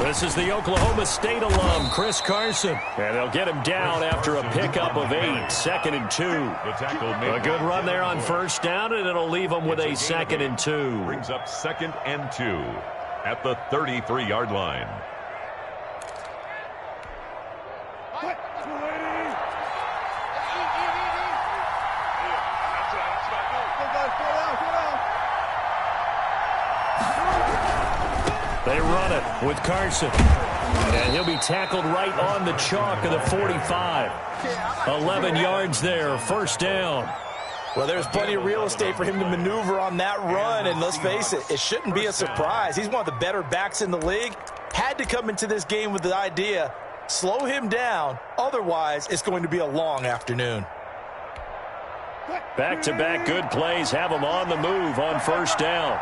This is the Oklahoma State alum, Chris Carson. And they'll get him down after a pickup of 8, 2nd and 2. A good run there on first down, and it'll leave them with a 2nd and 2. Brings up 2nd and 2 at the 33-yard line. They run it with Carson. And he'll be tackled right on the chalk of the 45. 11 yards there, first down. Well, there's plenty of real estate for him to maneuver on that run, and let's face it, it shouldn't be a surprise. He's one of the better backs in the league. Had to come into this game with the idea, slow him down, otherwise it's going to be a long afternoon. Back-to-back good plays have him on the move on first down.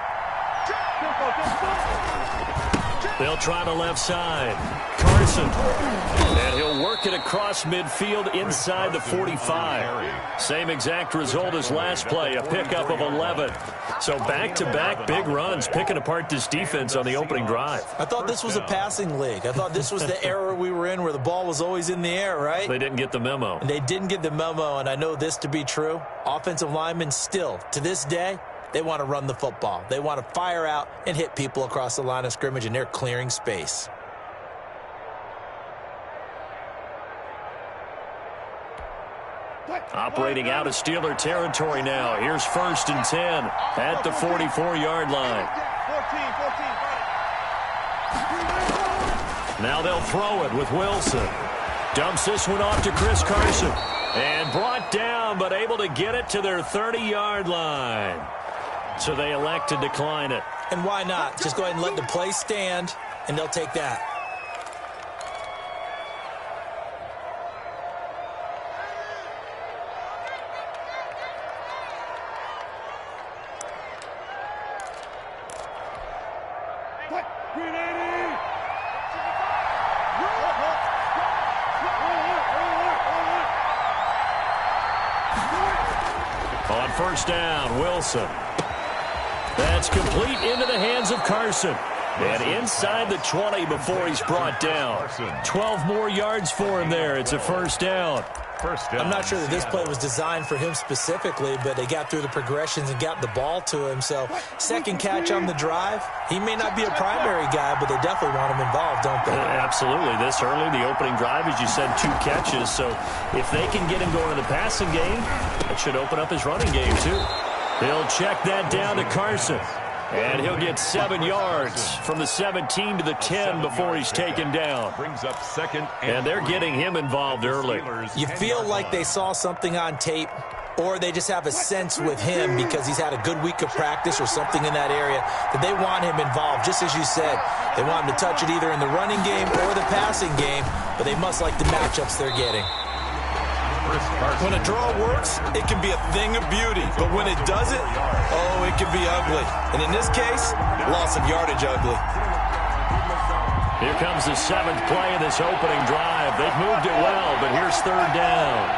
They'll try the left side. Carson. And he'll work it across midfield inside the 45. Same exact result as last play, a pickup of 11. So back-to-back big runs, picking apart this defense on the opening drive. I thought this was a passing league. I thought this was the era we were in where the ball was always in the air, right? They didn't get the memo. And they didn't get the memo, and I know this to be true. Offensive linemen still, to this day, they want to run the football. They want to fire out and hit people across the line of scrimmage, and they're clearing space. Operating out of Steeler territory now. Here's 1st and 10 at the 44-yard line. Now they'll throw it with Wilson. Dumps this one off to Chris Carson. And brought down, but able to get it to their 30-yard line. So they elect to decline it. And why not? Just go ahead and let the play stand, and they'll take that. On first down, Wilson. That's complete into the hands of Carson. And inside the 20 before he's brought down. 12 more yards for him there. It's a first down. I'm not sure that this play was designed for him specifically, but they got through the progressions and got the ball to him. So second catch on the drive. He may not be a primary guy, but they definitely want him involved, don't they? Absolutely. This early, the opening drive, as you said, 2 catches. So if they can get him going in the passing game, it should open up his running game too. He'll check that down to Carson. And he'll get 7 yards from the 17 to the 10 before he's taken down. Brings up 2nd and they're getting him involved early. You feel like they saw something on tape, or they just have a sense with him because he's had a good week of practice or something in that area that they want him involved. Just as you said, they want him to touch it either in the running game or the passing game, but they must like the matchups they're getting. When a draw works, it can be a thing of beauty. But when it doesn't, oh, it can be ugly. And in this case, loss of yardage ugly. Here comes the 7th play of this opening drive. They've moved it well, but here's 3rd down.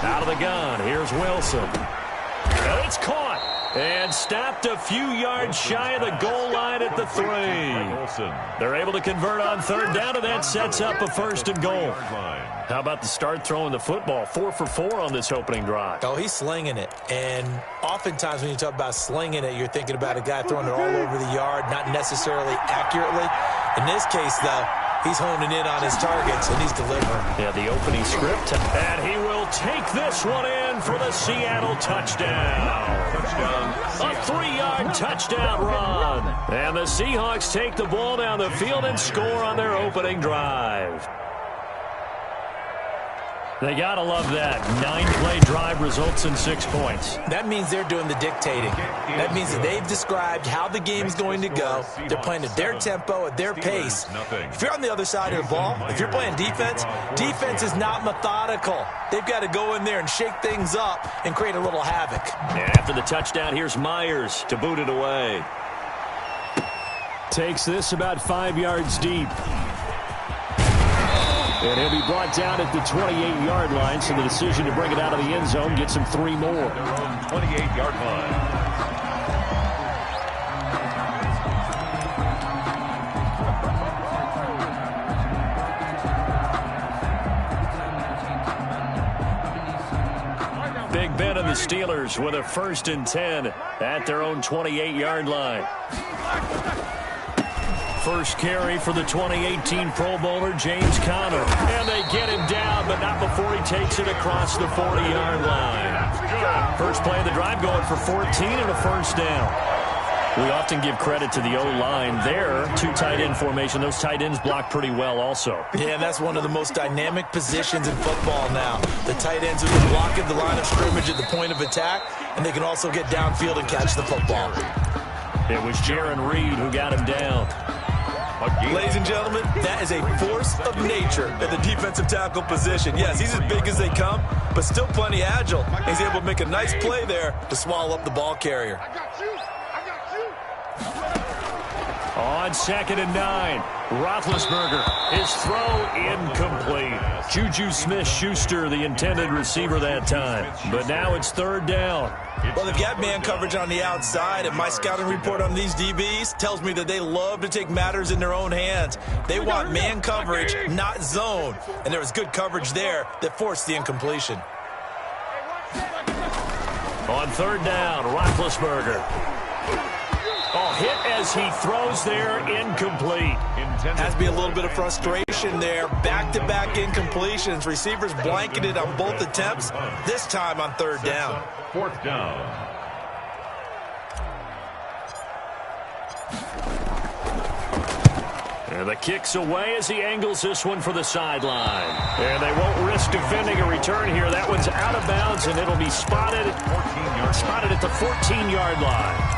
Out of the gun, here's Wilson. And it's caught and stopped a few yards shy of the goal line at the 3. They're able to convert on 3rd down, and that sets up a 1st and goal. How about the start throwing the football? 4 for 4 on this opening drive. Oh, he's slinging it. And oftentimes when you talk about slinging it, you're thinking about a guy throwing it all over the yard, not necessarily accurately. In this case, though, he's honing in on his targets, and he's delivering. Yeah, the opening script. And he will take this one in for the Seattle touchdown. A 3-yard touchdown run. And the Seahawks take the ball down the field and score on their opening drive. They got to love that. 9-play drive results in 6 points. That means they're doing the dictating. That means that they've described how the game's going to go. They're playing at their tempo, at their pace. If you're on the other side of the ball, if you're playing defense, defense is not methodical. They've got to go in there and shake things up and create a little havoc. And after the touchdown, here's Myers to boot it away. Takes this about 5 yards deep. And he'll be brought down at the 28-yard line, so the decision to bring it out of the end zone gets him 3 more. Their own 28-yard line. Big Ben and the Steelers with a 1st and 10 at their own 28-yard line. First carry for the 2018 Pro Bowler, James Conner. And they get him down, but not before he takes it across the 40-yard line. First play of the drive going for 14 and a 1st down. We often give credit to the O-line there. 2 tight end formation. Those tight ends block pretty well also. Yeah, and that's one of the most dynamic positions in football now. The tight ends who can block at the line of scrimmage at the point of attack, and they can also get downfield and catch the football. It was Jaron Reed who got him down. Ladies and gentlemen, that is a force of nature at the defensive tackle position. Yes, he's as big as they come, but still plenty agile. He's able to make a nice play there to swallow up the ball carrier. On 2nd and 9, Roethlisberger, his throw incomplete. Juju Smith-Schuster, the intended receiver that time. But now it's 3rd down. Well, they've got man coverage on the outside, and my scouting report on these DBs tells me that they love to take matters in their own hands. They want man coverage, not zone. And there was good coverage there that forced the incompletion. On 3rd down, Roethlisberger. Oh, hit as he throws there, incomplete. Has to be a little bit of frustration there. Back-to-back incompletions. Receivers blanketed on both attempts, this time on 3rd down. 4th down. And the kick's away as he angles this one for the sideline. And they won't risk defending a return here. That one's out of bounds, and it'll be spotted at the 14-yard line.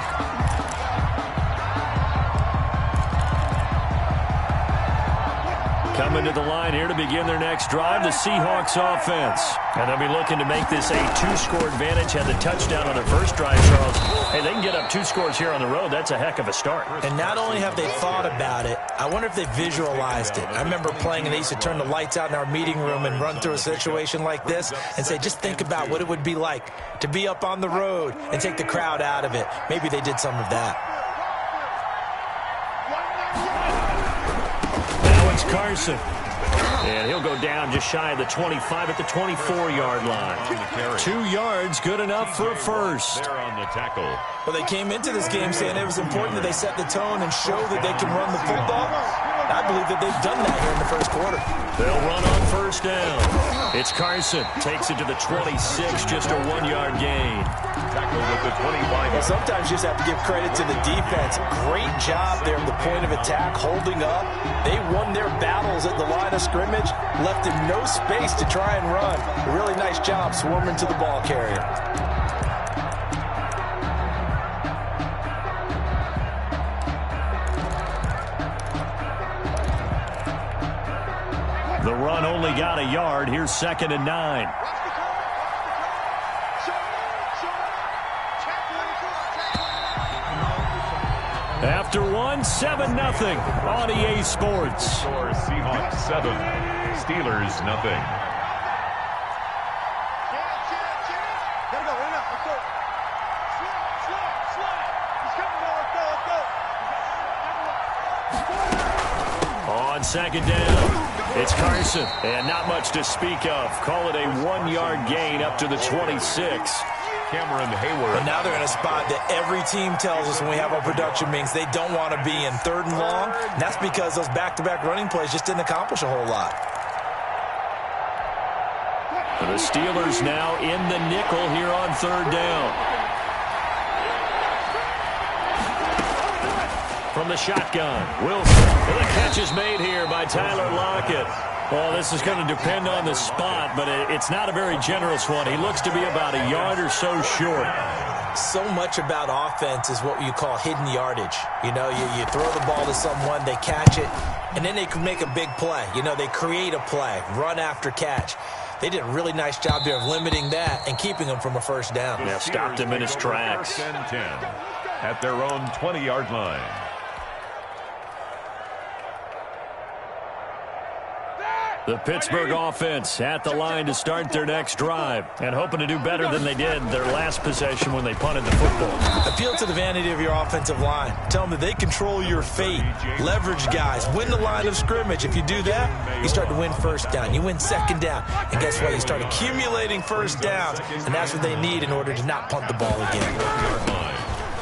Coming to the line here to begin their next drive, the Seahawks offense. And they'll be looking to make this a 2-score advantage. Had the touchdown on their first drive, Charles. Hey, they can get up 2 scores here on the road. That's a heck of a start. And not only have they thought about it, I wonder if they visualized it. I remember playing, and they used to turn the lights out in our meeting room and run through a situation like this and say, just think about what it would be like to be up on the road and take the crowd out of it. Maybe they did some of that. Carson. And he'll go down just shy of the 25 at the 24-yard line. 2 yards, good enough for a first. There on the tackle. Well, they came into this game saying it was important that they set the tone and show that they can run the football. I believe that they've done that here in the first quarter. They'll run on 1st down. It's Carson. Takes it to the 26, just a 1-yard gain. Tackled at the 25. Well, sometimes you just have to give credit to the defense. Great job there at the point of attack, holding up. They won their battles at the line of scrimmage, left him no space to try and run. A really nice job swarming to the ball carrier. The run only got a yard. Here's 2nd and 9. After 7-0 on EA Sports. Score Seahawks 7, Steelers nothing. On 2nd down, it's Carson, and not much to speak of. Call it a 1-yard gain up to the 26. Cameron Hayward. And now they're in a spot that every team tells us when we have our production meetings they don't want to be in, 3rd and long. And that's because those back-to-back running plays just didn't accomplish a whole lot. The Steelers now in the nickel here on 3rd down. From the shotgun, Wilson. And the catch is made here by Tyler Lockett. Well, this is going to depend on the spot, but it's not a very generous one. He looks to be about a yard or so short. So much about offense is what you call hidden yardage. You know, you throw the ball to someone, they catch it, and then they can make a big play. You know, they create a play, run after catch. They did a really nice job there of limiting that and keeping him from a 1st down. Yeah, stopped him in his tracks. 1st and 10 at their own 20-yard line. The Pittsburgh offense at the line to start their next drive and hoping to do better than they did their last possession when they punted the football. Appeal to the vanity of your offensive line. Tell them that they control your fate. Leverage guys. Win the line of scrimmage. If you do that, you start to win first down. You win second down. And guess what? You start accumulating first downs. And that's what they need in order to not punt the ball again.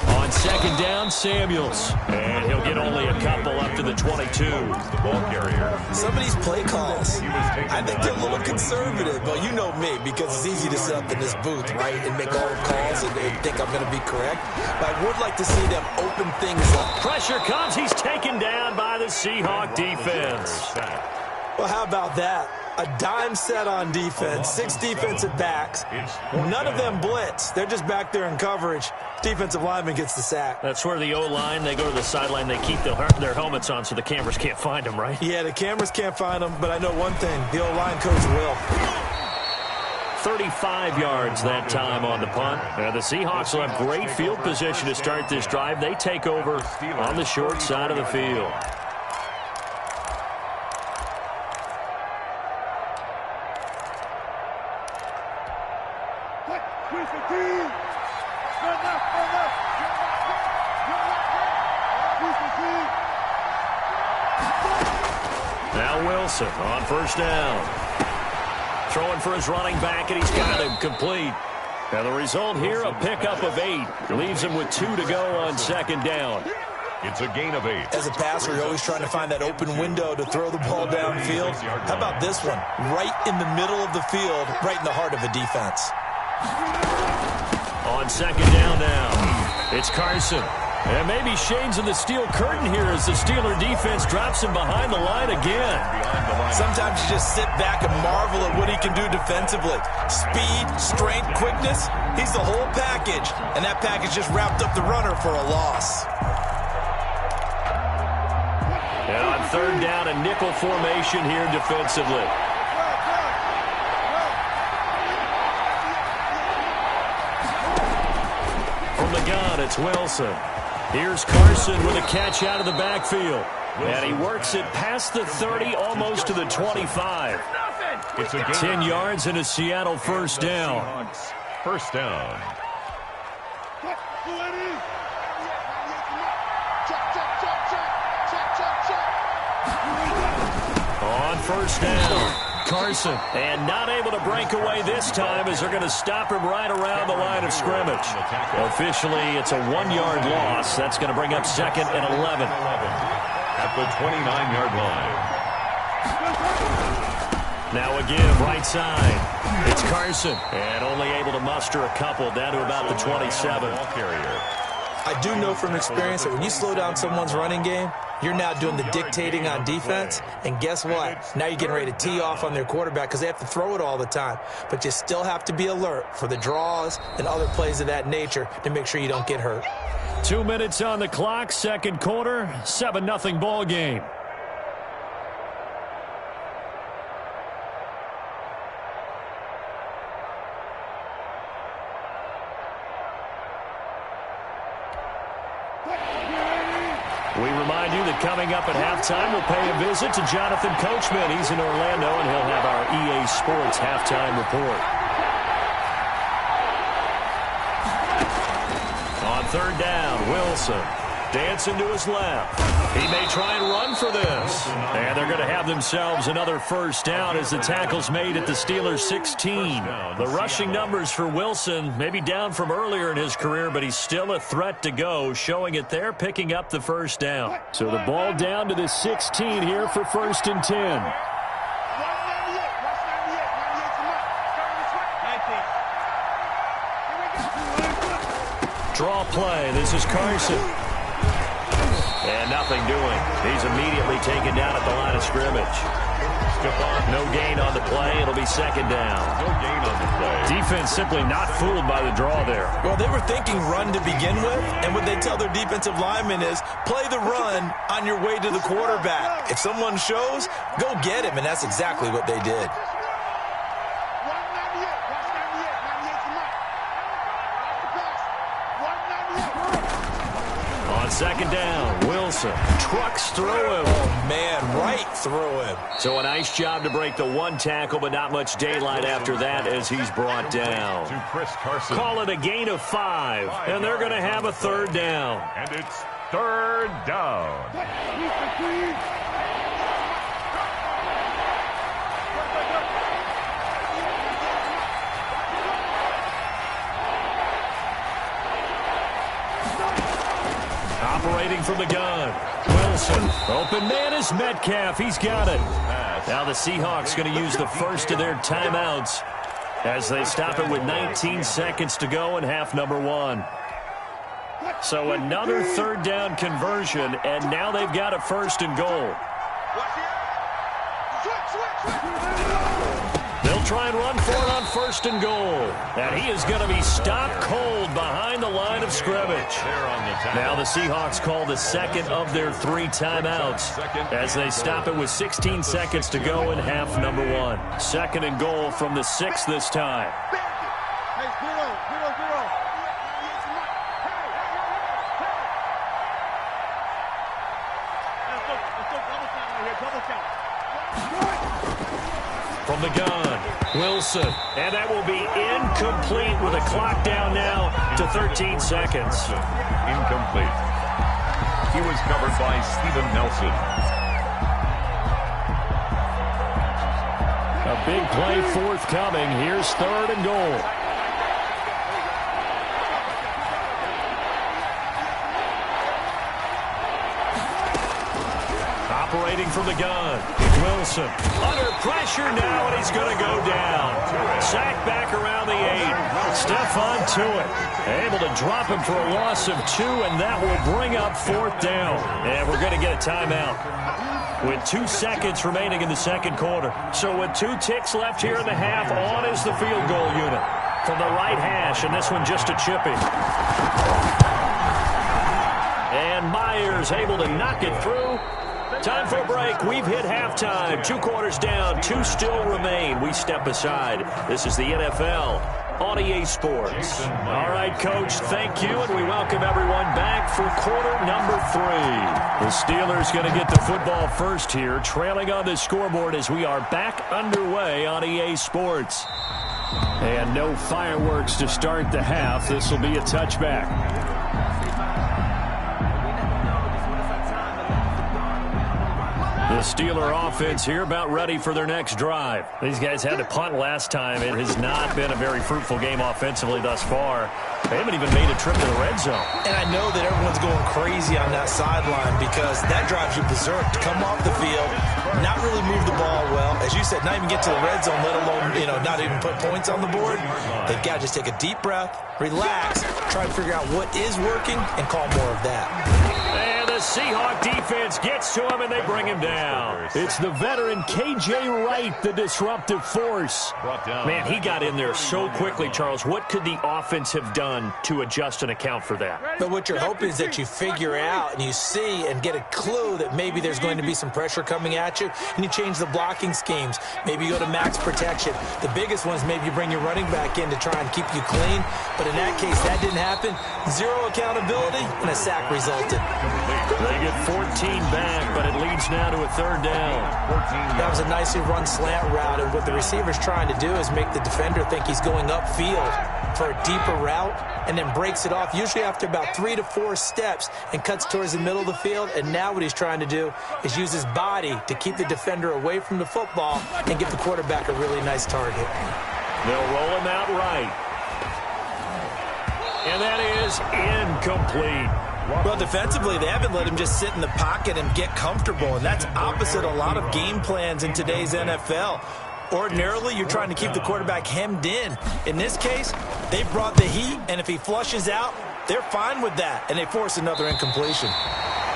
On second down, Samuels. And he'll get only a couple up to the 22. The ball carrier. Some of these play calls, I think they're a little conservative, but you know me, because it's easy to sit up in this booth, right, and make all the calls and think I'm going to be correct. But I would like to see them open things up. Pressure comes. He's taken down by the Seahawk defense. Well, how about that? A dime set on defense, 6 defensive backs. None of them blitz. They're just back there in coverage. Defensive lineman gets the sack. That's where the O-line, they go to the sideline, they keep their helmets on so the cameras can't find them, right? Yeah, the cameras can't find them, but I know one thing. The O-line coach will. 35 yards that time on the punt. The Seahawks will have great field position to start this drive. They take over on the short side of the field. Now Wilson on first down. Throwing for his running back, and he's got him complete. Now the result here, a pickup of 8. Leaves him with 2 to go on second down. It's a gain of 8. As a passer, you're always trying to find that open window to throw the ball downfield. How about this one? Right in the middle of the field, right in the heart of a defense. On second down now, it's Carson. And maybe shades of the steel curtain here as the Steeler defense drops him behind the line again. Sometimes you just sit back and marvel at what he can do defensively. Speed, strength, quickness, he's the whole package. And that package just wrapped up the runner for a loss. And on third down, a nickel formation here defensively. From the gun, it's Wilson. Here's Carson with a catch out of the backfield. And he works it past the 30, almost to the 25. It's a 10 yards and a Seattle first down. First down. On first down, Carson. And not able to break away this time as they're going to stop him right around the line of scrimmage. Officially, it's a 1-yard loss. That's going to bring up second and 11. At the 29-yard line. Now again, right side. It's Carson. And only able to muster a couple down to about the 27. Ball carrier. I do know from experience that when you slow down someone's running game, you're now doing the dictating on defense. And guess what? Now you're getting ready to tee off on their quarterback because they have to throw it all the time. But you still have to be alert for the draws and other plays of that nature to make sure you don't get hurt. 2 minutes on the clock, second quarter, 7-0 ball game. We remind you that coming up at halftime, we'll pay a visit to Jonathan Coachman. He's in Orlando, and he'll have our EA Sports halftime report. On third down, Wilson dancing to his left. He may try and run for this. And they're going to have themselves another first down as the tackle's made at the Steelers' 16. The rushing numbers for Wilson maybe down from earlier in his career, but he's still a threat to go, showing it there, picking up the first down. So the ball down to the 16 here for first and 10. Draw play. This is Carson. And nothing doing. He's immediately taken down at the line of scrimmage. No gain on the play. It'll be second down. No gain on the play. Defense simply not fooled by the draw there. Well, they were thinking run to begin with, and what they tell their defensive linemen is play the run on your way to the quarterback. If someone shows, go get him, and that's exactly what they did. On second down, Wilson trucks through him. Oh, man, right through him. So a nice job to break the one tackle, but not much daylight after that as he's brought down. Call it a gain of 5, and they're going to have a third down. And it's third down. Operating from the gun. Wilson. Open man is Metcalf. He's got it. Now the Seahawks going to use the first of their timeouts as they stop it with 19 seconds to go in half number 1. So another third down conversion, and now they've got a first and goal. They'll try and run for it on first and goal. And he is going to be stopped cold behind the line of scrimmage. Now the Seahawks call the second of their 3 timeouts as they stop it with 16 seconds to go in half number 1. Second and goal from the 6 this time. From the gun, Wilson. And that will be incomplete with a clock down now to 13 seconds. Incomplete. He was covered by Steven Nelson. A big play forthcoming. Here's third and goal. Operating from the gun, Wilson. Under pressure now, and he's going to go down. Sacked back around the 8. Stephon Tuitt able to drop him for a loss of 2, and that will bring up fourth down. And we're going to get a timeout with 2 seconds remaining in the second quarter. So with 2 ticks left here in the half, on is the field goal unit from the right hash, and this one just a chippy. And Myers able to knock it through. Time for a break. We've hit halftime. 2 quarters down. 2 still remain. We step aside. This is the NFL on EA Sports. All right, Coach, thank you, and we welcome everyone back for quarter number 3. The Steelers going to get the football first here, trailing on the scoreboard as we are back underway on EA Sports. And no fireworks to start the half. This will be a touchback. The Steeler offense here about ready for their next drive. These guys had to punt last time. It has not been a very fruitful game offensively thus far. They haven't even made a trip to the red zone. And I know that everyone's going crazy on that sideline because that drives you berserk to come off the field, not really move the ball well. As you said, not even get to the red zone, let alone, not even put points on the board. They've got to just take a deep breath, relax, try to figure out what is working, and call more of that. And the Seahawk defense gets to him, and they bring him down. It's the veteran K.J. Wright, the disruptive force. Man, he got in there so quickly, Charles. What could the offense have done to adjust and account for that? But what you're hoping is that you figure out and you see and get a clue that maybe there's going to be some pressure coming at you, and you change the blocking schemes. Maybe you go to max protection. The biggest one is maybe you bring your running back in to try and keep you clean. But in that case, that didn't happen. 0 accountability, and a sack resulted. They get 14 back, but it leads now to a third down. That was a nicely run slant route, and what the receiver's trying to do is make the defender think he's going upfield for a deeper route, and then breaks it off, usually after about 3 to 4 steps, and cuts towards the middle of the field. And now what he's trying to do is use his body to keep the defender away from the football and give the quarterback a really nice target. They'll roll him out right. And that is incomplete. Well, defensively, they haven't let him just sit in the pocket and get comfortable, and that's opposite a lot of game plans in today's NFL. Ordinarily, you're trying to keep the quarterback hemmed in. In this case, they brought the heat, and if he flushes out, they're fine with that, and they force another incompletion.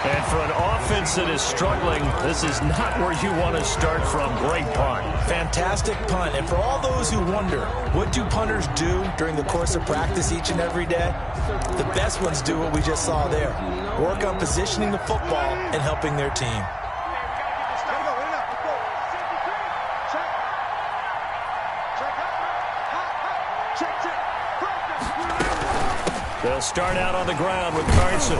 And for an offense that is struggling, this is not where you want to start from. Great punt. Fantastic punt. And for all those who wonder, what do punters do during the course of practice each and every day? The best ones do what we just saw there. Work on positioning the football and helping their team. They'll start out on the ground with Carson.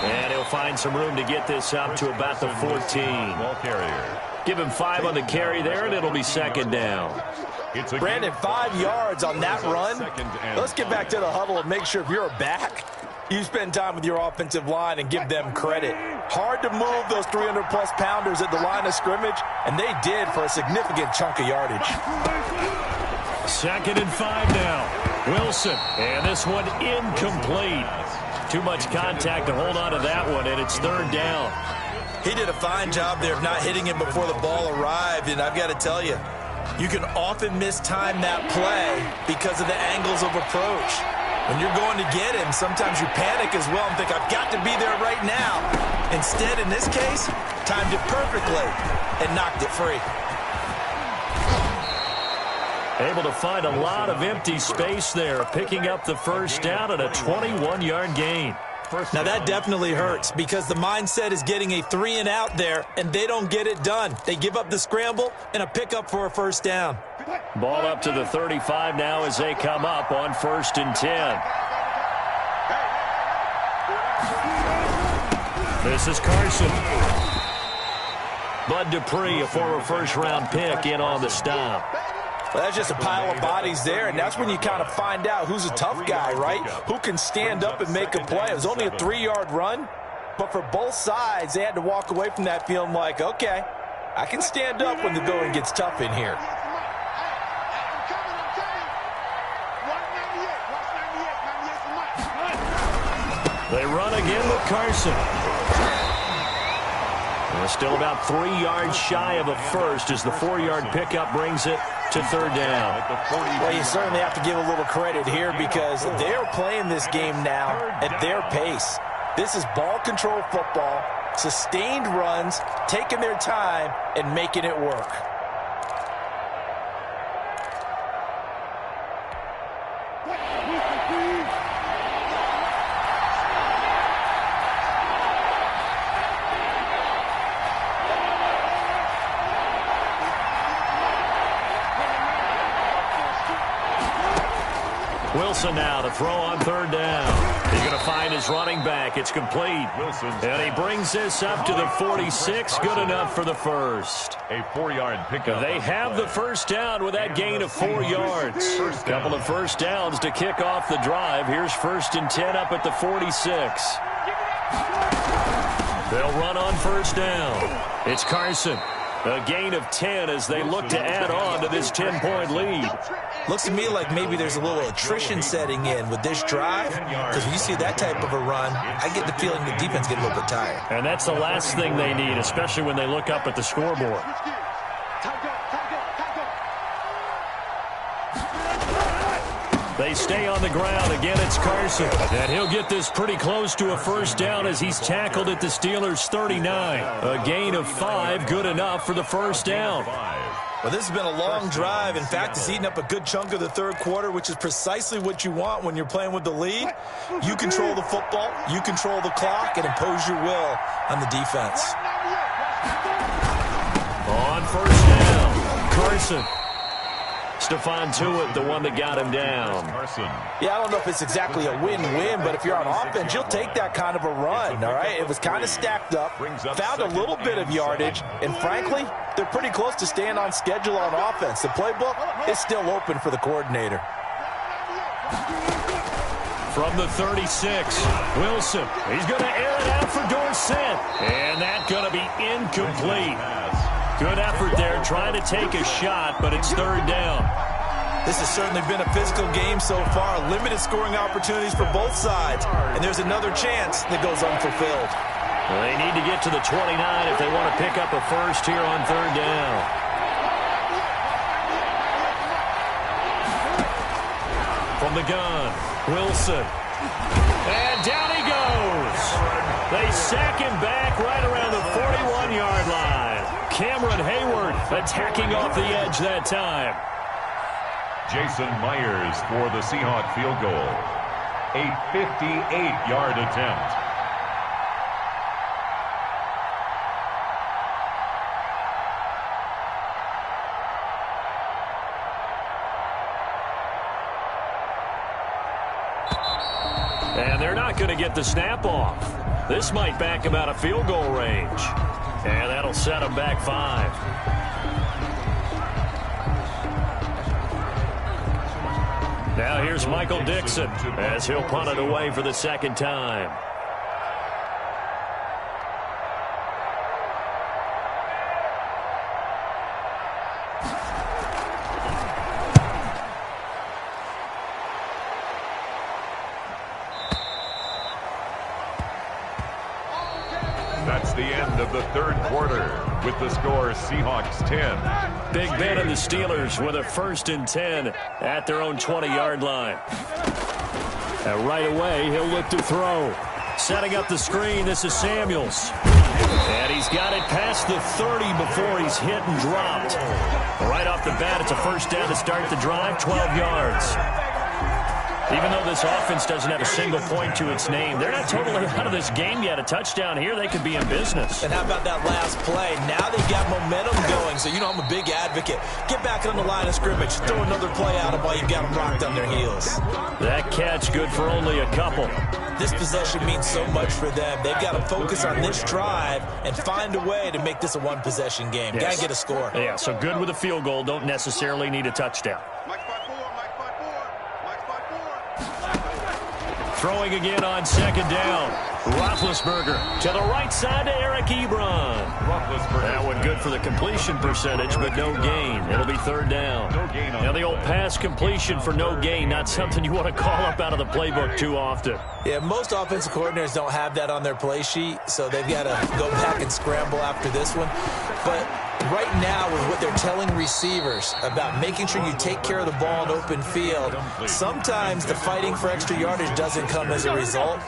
And He'll find some room to get this up to about the 14. Ball carrier. Give him 5 on the carry there, and it'll be second down. Brandon, 5 yards on that run. Let's get back to the huddle and make sure if you're a back, you spend time with your offensive line and give them credit. Hard to move those 300-plus pounders at the line of scrimmage, and they did for a significant chunk of yardage. 2nd and 5 now. Wilson, and this one incomplete. Too much contact to hold on to that one, and it's 3rd down. He did a fine job there of not hitting him before the ball arrived, and I've got to tell you, you can often mistime that play because of the angles of approach. When you're going to get him, sometimes you panic as well and think, I've got to be there right now. Instead, in this case, timed it perfectly and knocked it free. Able to find a lot of empty space there, picking up the 1st down and a 21-yard gain. Now, that definitely hurts because the mindset is getting a 3-and-out there, and they don't get it done. They give up the scramble and a pickup for a 1st down. Ball up to the 35 now as they come up on 1st and 10. This is Carson. Bud Dupree, a former 1st-round pick, in on the stop. Well, that's just a pile of bodies there, and that's when you kind of find out who's a tough guy, right? Who can stand up and make a play. It was only a 3-yard run, but for both sides, they had to walk away from that feeling like, okay, I can stand up when the going gets tough in here. They run again with Carson. Well, still about 3 yards shy of a first as the 4-yard pickup brings it to 3rd down. Well, you certainly have to give a little credit here because they're playing this game now at their pace. This is ball control football, sustained runs, taking their time, and making it work. Wilson now to throw on 3rd down. He's going to find his running back. It's complete. And he brings this up to the 46. Good enough for the 1st. A 4-yard pickup. They have the 1st down with that gain of 4 yards. Couple of 1st downs to kick off the drive. Here's 1st and 10 up at the 46. They'll run on 1st down. It's Carson. A gain of 10 as they look to add on to this 10-point lead. Looks to me like maybe there's a little attrition setting in with this drive, because when you see that type of a run, I get the feeling the defense get a little bit tired. And that's the last thing they need, especially when they look up at the scoreboard. They stay on the ground. Again, it's Carson. And he'll get this pretty close to a 1st down as he's tackled at the Steelers' 39. A gain of 5, good enough for the 1st down. Well, this has been a long drive. In fact, it's eaten up a good chunk of the 3rd quarter, which is precisely what you want when you're playing with the lead. You control the football, you control the clock, and impose your will on the defense. On 1st down, Carson. Stephon Tuitt, the one that got him down. Yeah, I don't know if it's exactly a win-win, but if you're on offense, you'll take that kind of a run, all right? It was kind of stacked up, found a little bit of yardage, and frankly, they're pretty close to staying on schedule on offense. The playbook is still open for the coordinator. From the 36, Wilson. He's going to air it out for Dorsett. And that's going to be incomplete. Good effort there, trying to take a shot, but it's 3rd down. This has certainly been a physical game so far. Limited scoring opportunities for both sides. And there's another chance that goes unfulfilled. Well, they need to get to the 29 if they want to pick up a 1st here on 3rd down. From the gun, Wilson. And down he goes. They sack him back right around the 41-yard line. Cameron Hayward attacking off the edge that time. Jason Myers for the Seahawk field goal. A 58-yard attempt. And they're not going to get the snap off. This might back him out of field goal range. And that'll set him back 5. Now here's Michael Dixon as he'll punt it away for the second time. That's the end of the third quarter with the score Seahawks 10. Big Ben and the Steelers with a 1st and 10 at their own 20-yard line. And right away, he'll look to throw. Setting up the screen, this is Samuels. And he's got it past the 30 before he's hit and dropped. Right off the bat, it's a 1st down to start the drive, 12 yards. Even though this offense doesn't have a single point to its name, they're not totally out of this game yet. A touchdown here, they could be in business. And how about that last play? Now they've got momentum going, so you know I'm a big advocate. Get back on the line of scrimmage. Throw another play at them while you've got them rocked on their heels. That catch good for only a couple. This possession means so much for them. They've got to focus on this drive and find a way to make this a one-possession game. Yes. Got to get a score. Yeah, so good with a field goal. Don't necessarily need a touchdown. Throwing again on 2nd down. Roethlisberger to the right side to Eric Ebron. That one good for the completion percentage, but no gain. It'll be 3rd down. Now the old pass completion for no gain, not something you want to call up out of the playbook too often. Yeah, most offensive coordinators don't have that on their play sheet, so they've got to go back and scramble after this one. But right now, with what they're telling receivers about making sure you take care of the ball in open field, sometimes the fighting for extra yardage doesn't come as a result.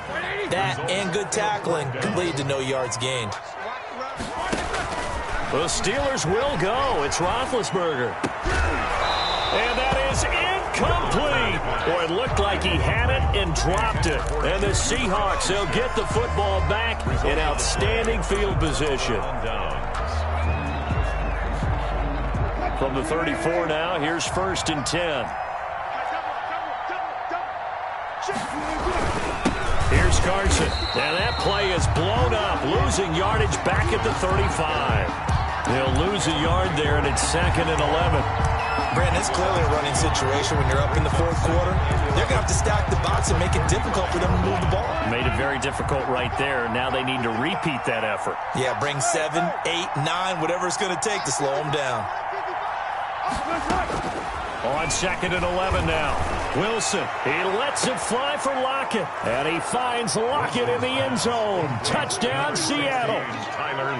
That and good tackling could lead to no yards gained. The Steelers will go. It's Roethlisberger. And that is incomplete. Boy, it looked like he had it and dropped it. And the Seahawks, they'll get the football back in outstanding field position. From the 34 now, here's 1st and 10. Here's Carson. And that play is blown up, losing yardage back at the 35. They'll lose a yard there, and it's 2nd and 11. Brandon, it's clearly a running situation when you're up in the 4th quarter. They're going to have to stack the box and make it difficult for them to move the ball. Made it very difficult right there. Now they need to repeat that effort. Yeah, bring 7, 8, 9, whatever it's going to take to slow them down. On 2nd and 11 now. Wilson, he lets it fly for Lockett. And he finds Lockett in the end zone. Touchdown, Seattle. Tyler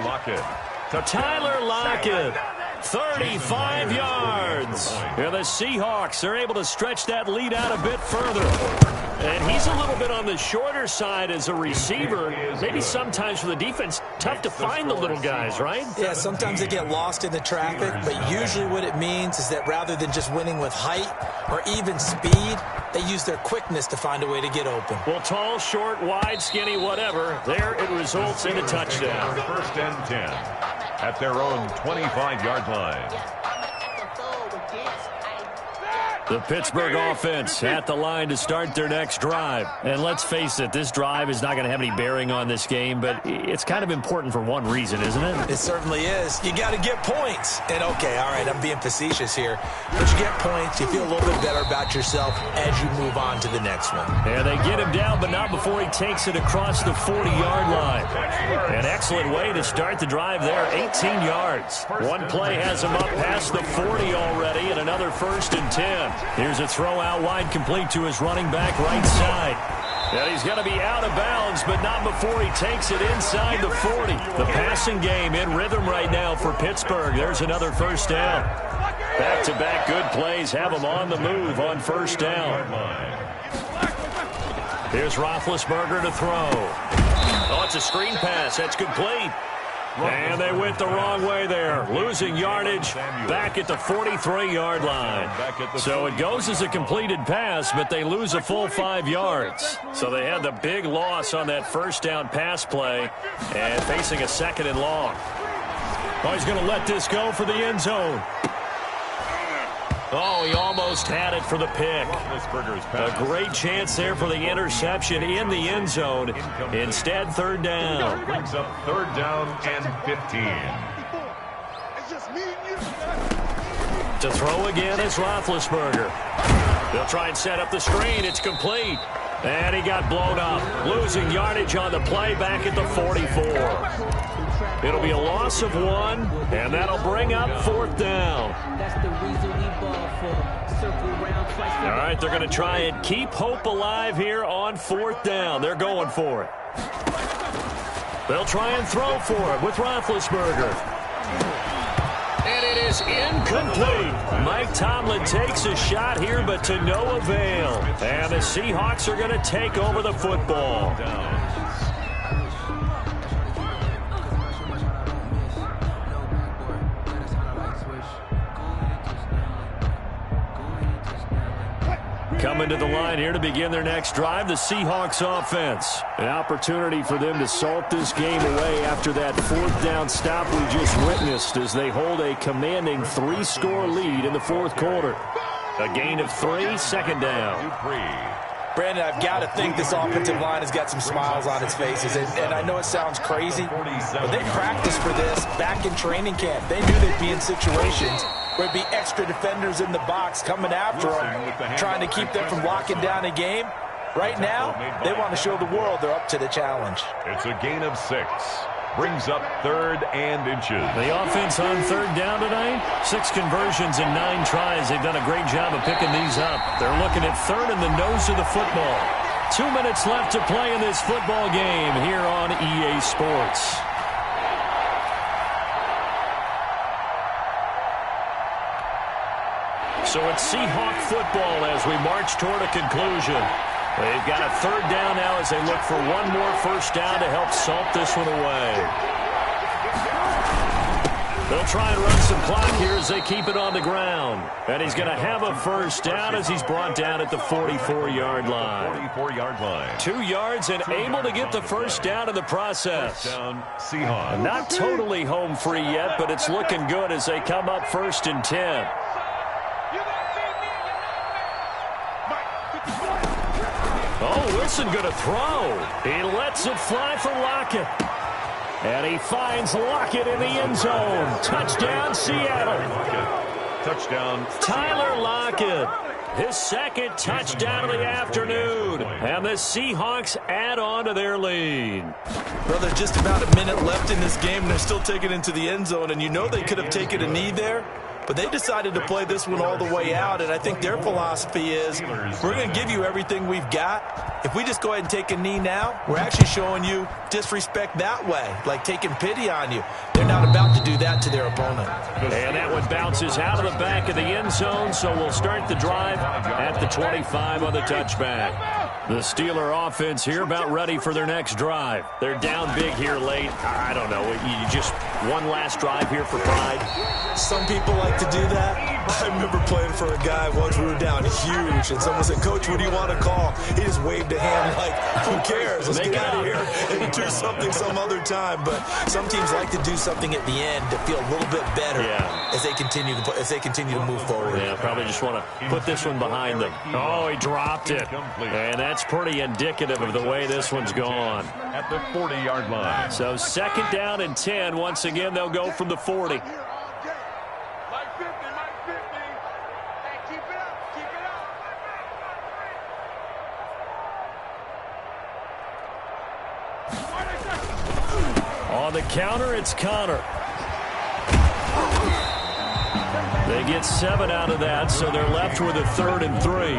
Lockett. 35 yards. And the Seahawks are able to stretch that lead out a bit further. And he's a little bit on the shorter side as a receiver. Maybe sometimes for the defense, tough to find the little guys, right? Yeah, sometimes they get lost in the traffic, but usually what it means is that rather than just winning with height or even speed, they use their quickness to find a way to get open. Well, tall, short, wide, skinny, whatever, there it results in a touchdown. 1st and 10 at their own 25-yard line. The Pittsburgh offense at the line to start their next drive. And let's face it, this drive is not going to have any bearing on this game, but it's kind of important for one reason, isn't it? It certainly is. You got to get points. And, okay, all right, I'm being facetious here. But you get points, you feel a little bit better about yourself as you move on to the next one. And they get him down, but not before he takes it across the 40-yard line. An excellent way to start the drive there, 18 yards. One play has him up past the 40 already, and another 1st and 10. Here's a throw out wide, complete to his running back right side. And he's going to be out of bounds, but not before he takes it inside the 40. The passing game in rhythm right now for Pittsburgh. There's another 1st down. Back-to-back good plays have him on the move on 1st down. Here's Roethlisberger to throw. Oh, it's a screen pass. That's complete. And they went the wrong way there, losing yardage back at the 43-yard line. So it goes as a completed pass, but they lose a full 5 yards. So they had the big loss on that 1st down pass play and facing a 2nd and long. Oh, he's going to let this go for the end zone. Oh, he almost had it for the pick. A great chance there for the interception in the end zone. Instead, third down. Brings up third down and 15. To throw again is Roethlisberger. They'll try and set up the screen. It's complete. And he got blown up, losing yardage on the play back at the 44. It'll be a loss of 1, and that'll bring up fourth down. All right, they're going to try and keep hope alive here on fourth down. They're going for it. They'll try and throw for it with Roethlisberger. And it is incomplete. Mike Tomlin takes a shot here, but to no avail. And the Seahawks are going to take over the football. Coming to the line here to begin their next drive, the Seahawks offense. An opportunity for them to salt this game away after that fourth down stop we just witnessed as they hold a commanding 3-score lead in the fourth quarter. A gain of 3, second down. Brandon, I've got to think this offensive line has got some smiles on its faces. And I know it sounds crazy, but they practiced for this back in training camp. They knew they'd be in situations where it'd be extra defenders in the box coming after them, trying to keep them from locking down a game. Right now, they want to show the world they're up to the challenge. It's a gain of 6. Brings up third and inches. The offense on third down tonight, 6 conversions in 9 tries. They've done a great job of picking these up. They're looking at third in the nose of the football. 2 minutes left to play in this football game here on EA Sports. So it's Seahawk football as we march toward a conclusion. They've got a third down now as they look for one more first down to help salt this one away. They'll try and run some clock here as they keep it on the ground. And he's going to have a first down as he's brought down at the 44-yard line. 44-yard line. 2 yards and able to get the first down in the process. Seahawks. Not totally home free yet, but it's looking good as they come up first and 10. Oh, Wilson going to throw. He lets it fly for Lockett. And he finds Lockett in the end zone. Touchdown, Seattle. Touchdown. Tyler Lockett. His second touchdown of the afternoon. And the Seahawks add on to their lead. Well, there's just about a minute left in this game, and they're still taking it into the end zone. And you know they could have taken a knee there. But they decided to play this one all the way out, and I think their philosophy is we're going to give you everything we've got. If we just go ahead and take a knee now, we're actually showing you disrespect that way, like taking pity on you. They're not about to do that to their opponent. And that one bounces out of the back of the end zone, so we'll start the drive at the 25 on the touchback. The Steeler offense here about ready for their next drive. They're down big here late. I don't know. You just one last drive here for pride. Some people like to do that. I remember playing for a guy once. We were down huge, and someone said, "Coach, what do you want to call?" He just waved a hand like, "Who cares? Let's get out of here and do something some other time." But some teams like to do something at the end to feel a little bit better as they continue to move forward. Yeah, probably just want to put this one behind them. Oh, he dropped it, and that's pretty indicative of the way this one's gone. At the 40-yard line. So second down and 10. Once again, they'll go from the 40. On the counter, it's Connor. They get 7 out of that, so they're left with a 3rd and 3.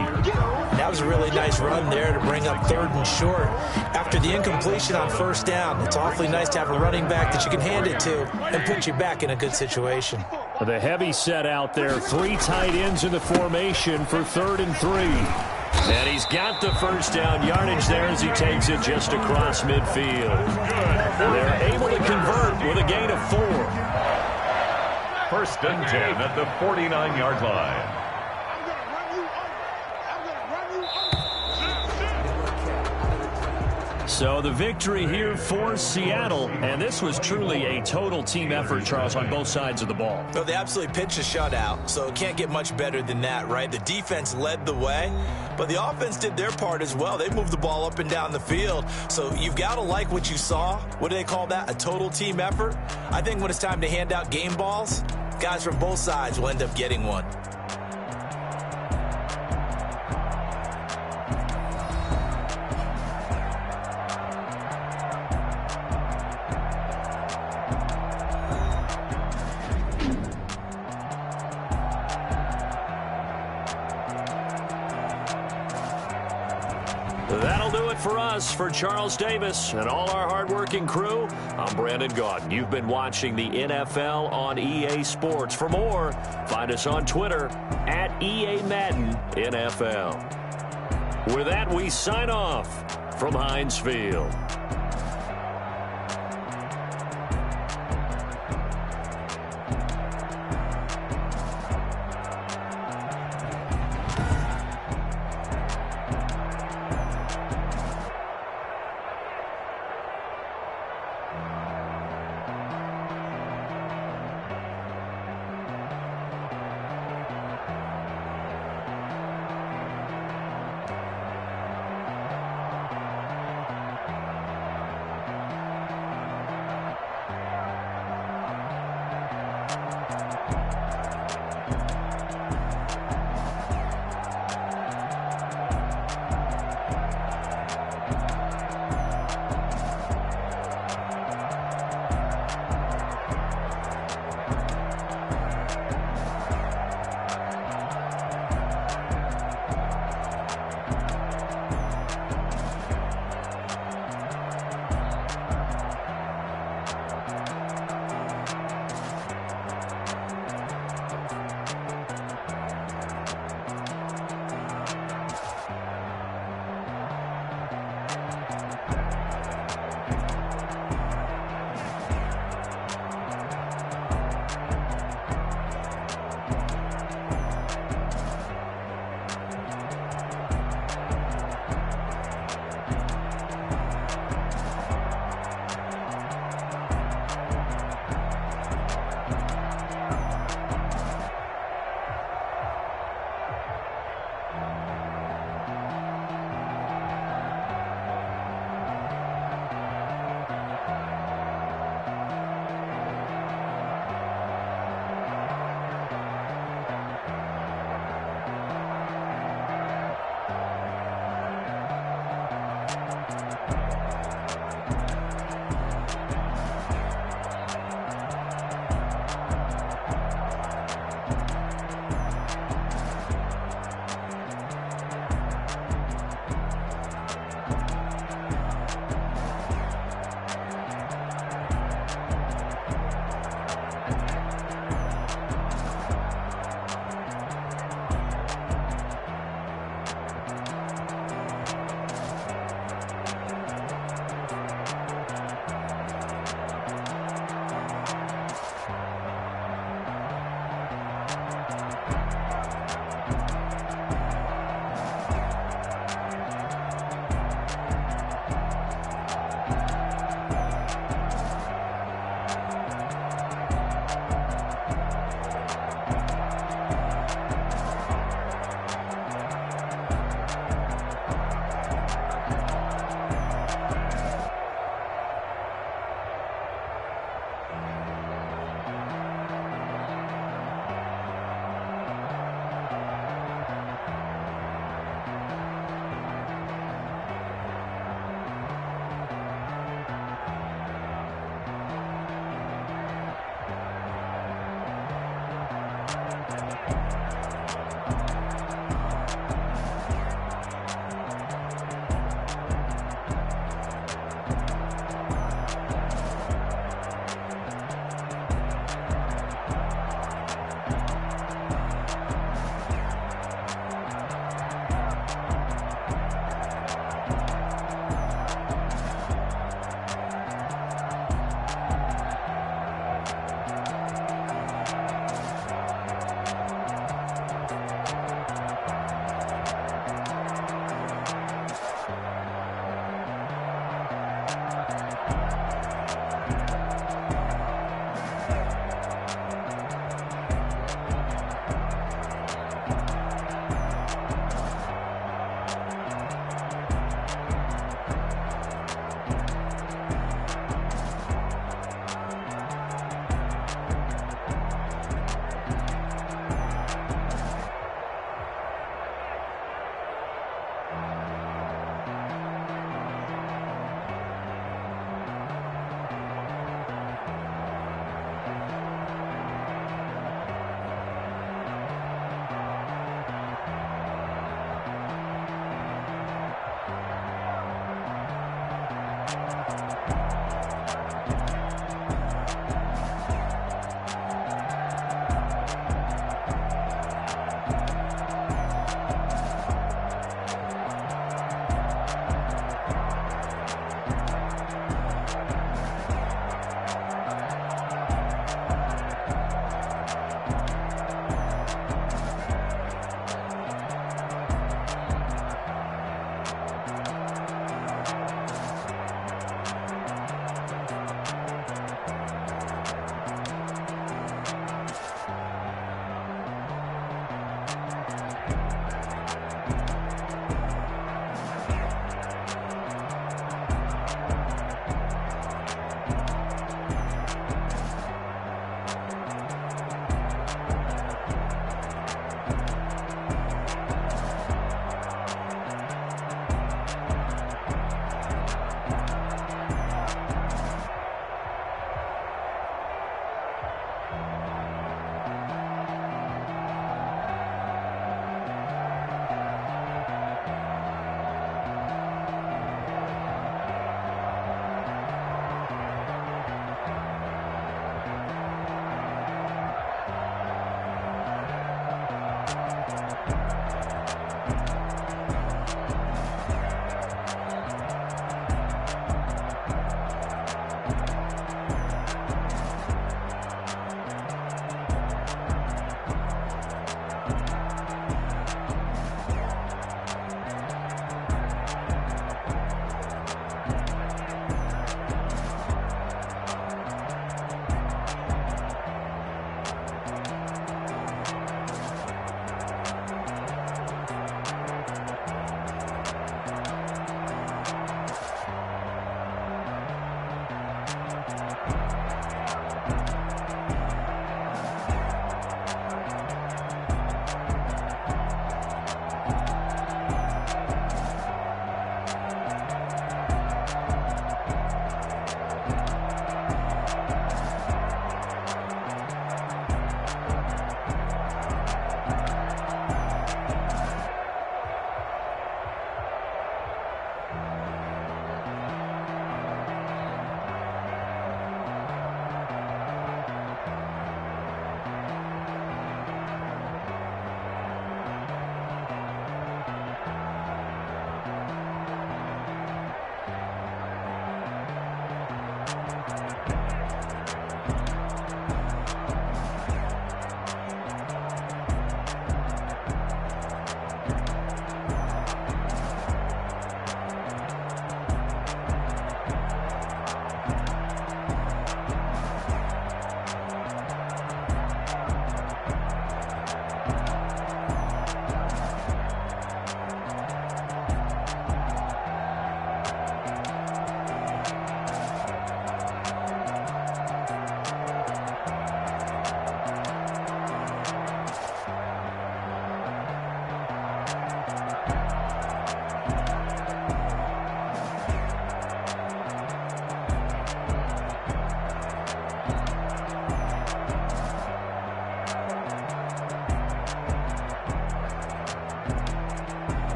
That was a really nice run there to bring up 3rd and short. After the incompletion on first down, it's awfully nice to have a running back that you can hand it to and put you back in a good situation. The heavy set out there, 3 tight ends in the formation for 3rd and 3. And he's got the first down yardage there as he takes it just across midfield. They're able to convert with a gain of 4. 1st and 10 at the 49-yard line. So the victory here for Seattle, and this was truly a total team effort, Charles, on both sides of the ball. So they absolutely pitched a shutout, so it can't get much better than that, right? The defense led the way, but the offense did their part as well. They moved the ball up and down the field, so you've got to like what you saw. What do they call that? A total team effort? I think when it's time to hand out game balls, guys from both sides will end up getting one. That'll do it for us. For Charles Davis and all our hardworking crew, I'm Brandon Gaudin. You've been watching the NFL on EA Sports. For more, find us on Twitter at EA Madden NFL. With that, we sign off from Heinz Field.